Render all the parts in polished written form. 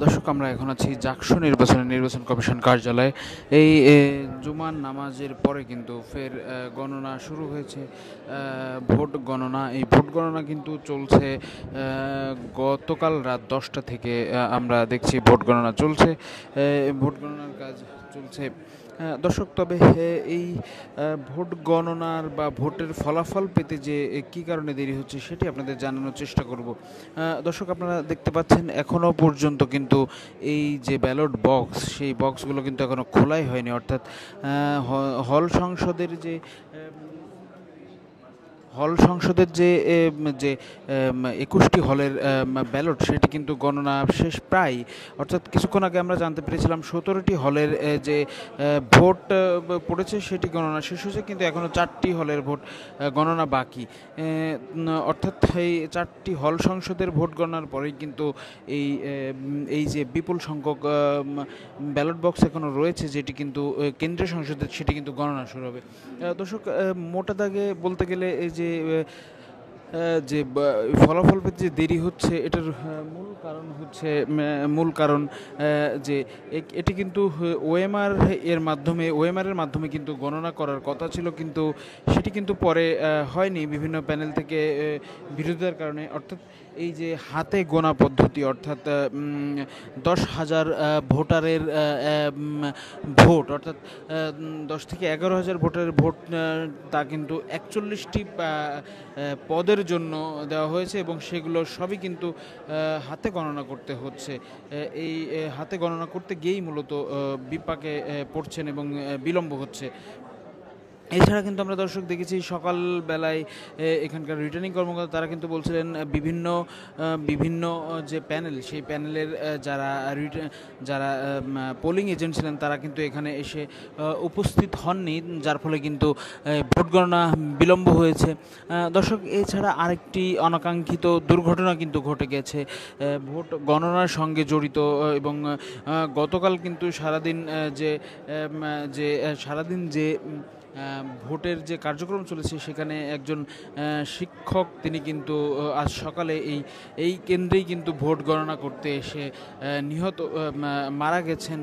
দর্শক, আমরা এখন আছি জাকসু নির্বাচন কমিশন কার্যালয়ে। এই জুমার নামাজের পরে কিন্তু ফের গণনা শুরু হয়েছে, ভোট গণনা। এই ভোট গণনা কিন্তু চলছে গতকাল রাত 10টা থেকে। আমরা দেখছি ভোট গণনা চলছে, ভোট গণনার কাজ চলছে। দর্শক, তবে এই ভোট গণনার বা ভোটের ফলাফল পেতে যে কী কারণে দেরি হচ্ছে সেটি আপনাদের জানানোর চেষ্টা করব। দর্শক, আপনারা দেখতে পাচ্ছেন এখনও পর্যন্ত কিন্তু এই যে ব্যালট বক্স, সেই বক্সগুলো কিন্তু এখনও খোলাই হয়নি। অর্থাৎ হল সংসদের যে যে 21টি হলের ব্যালট, সেটি কিন্তু গণনা শেষ প্রায়। অর্থাৎ কিছুক্ষণ আগে আমরা জানতে পেরেছিলাম 17টি হলের যে ভোট পড়েছে সেটি গণনা শেষ হয়েছে, কিন্তু এখনও 4টি হলের ভোট গণনা বাকি। অর্থাৎ এই 4টি হল সংসদের ভোট গণনার পরেই কিন্তু এই যে বিপুল সংখ্যক ব্যালট বক্স এখনও রয়েছে, যেটি কিন্তু কেন্দ্রীয় সংসদের, সেটি কিন্তু গণনা শুরু হবে। দর্শক, মোটা দাগে বলতে গেলে এই যে যে ফলাফল পেতে যে দেরি হচ্ছে, এটার মূল কারণ যে এটি কিন্তু ওএমআর এর মাধ্যমে কিন্তু গণনা করার কথা ছিল, কিন্তু সেটি কিন্তু পরে হয়নি বিভিন্ন প্যানেল থেকে বিরোধিতার কারণে। অর্থাৎ এই যে হাতে গোনা পদ্ধতি, অর্থাৎ 10,000 ভোটারের ভোট, অর্থাৎ 10 থেকে 11,000 ভোটারের ভোট, তা কিন্তু 41টি পদের জন্য দেওয়া হয়েছে, এবং সেগুলো সবই কিন্তু হাতে গণনা করতে হচ্ছে। এই হাতে গণনা করতে গিয়েই মূলত বিপাকে পড়ছেন এবং বিলম্ব হচ্ছে। এছাড়া কিন্তু আমরা দর্শক দেখেছি সকালবেলায় এখানকার রিটার্নিং কর্মকর্তা তারা কিন্তু বলছিলেন বিভিন্ন যে প্যানেল, সেই প্যানেলের যারা পোলিং এজেন্ট ছিলেন, তারা কিন্তু এখানে এসে উপস্থিত হননি, যার ফলে কিন্তু ভোট গণনা বিলম্ব হয়েছে। দর্শক, এছাড়া আরেকটি অনাকাঙ্ক্ষিত দুর্ঘটনা কিন্তু ঘটে গেছে ভোট গণনার সঙ্গে জড়িত। এবং গতকাল কিন্তু সারাদিন যে ভোটের যে কার্যক্রম চলেছে, সেখানে একজন শিক্ষক, তিনি কিন্তু আজ সকালে এই কেন্দ্রেই কিন্তু ভোট গণনা করতে এসে মারা গেছেন।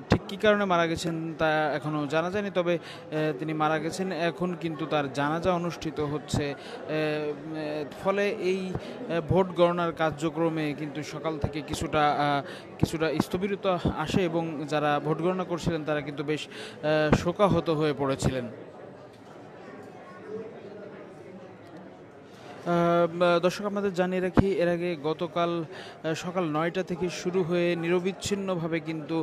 ঠিক কী কারণে মারা গেছেন তা এখনও জানা যায়নি, তবে তিনি মারা গেছেন। এখন কিন্তু তার জানাজা অনুষ্ঠিত হচ্ছে। ফলে এই ভোট গণনার কার্যক্রমে কিন্তু সকাল থেকে কিছুটা স্থবিরতা আসে, এবং যারা ভোট গণনা করছিলেন তারা কিন্তু বেশ শোকাহত হয়ে পড়েছিলেন। দর্শক, আপনাদের জানিয়ে রাখি, এর আগে গতকাল সকাল 9টা থেকে শুরু হয়ে নিরবিচ্ছিন্নভাবে কিন্তু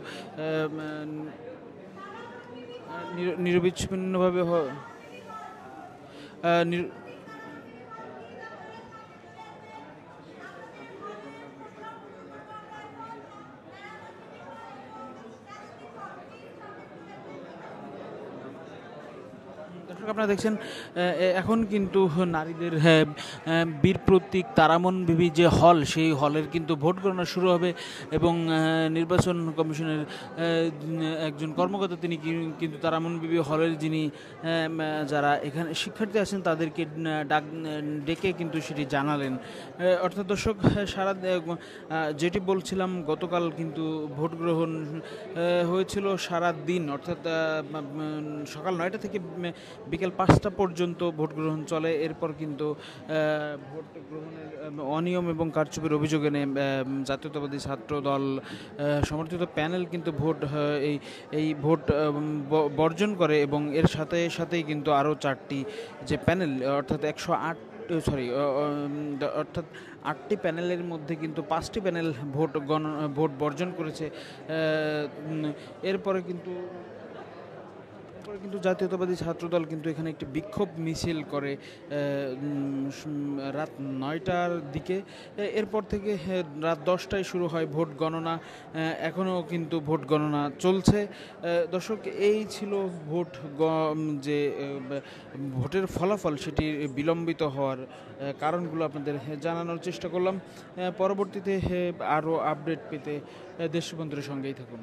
নিরবিচ্ছিন্নভাবে দর্শক, আপনারা দেখছেন এখন কিন্তু নারীদের বীর প্রতীক তারামন বিবি যে হল, সেই হলের কিন্তু ভোট গণনা শুরু হবে, এবং নির্বাচন কমিশনের একজন কর্মকর্তা, তিনি কিন্তু তারামন বিবি হলের যিনি যারা এখানে শিক্ষার্থী আছেন তাদেরকে ডেকে কিন্তু সেটি জানালেন। অর্থাৎ দর্শক, যেটি বলছিলাম, গতকাল কিন্তু ভোট গ্রহণ হয়েছিল সারা দিন, অর্থাৎ সকাল 9টা থেকে বিকেল 5টা পর্যন্ত ভোট গ্রহণ চলে। এরপর কিন্তু ভোট গ্রহণের অনিয়ম এবং কারচুপির অভিযোগ এনে জাতীয়তাবাদী ছাত্র দল সমর্থিত প্যানেল কিন্তু এই ভোট বর্জন করে, এবং এর সাথেই কিন্তু আরও 4টি যে প্যানেল, অর্থাৎ 8টি প্যানেলের মধ্যে কিন্তু 5টি প্যানেল ভোট বর্জন করেছে। এরপরে কিন্তু জাতীয়তাবাদী ছাত্রদল কিন্তু এখানে একটি বিক্ষোভ মিছিল করে রাত 9টার দিকে। এরপর থেকে রাত 10টায় শুরু হয় ভোট গণনা। এখনও কিন্তু ভোট গণনা চলছে। দর্শক, এই ছিল যে ভোটের ফলাফল, সেটি বিলম্বিত হওয়ার কারণগুলো আপনাদের জানানোর চেষ্টা করলাম। পরবর্তীতে আরও আপডেট পেতে দেশবন্ধুর সঙ্গেই থাকুন।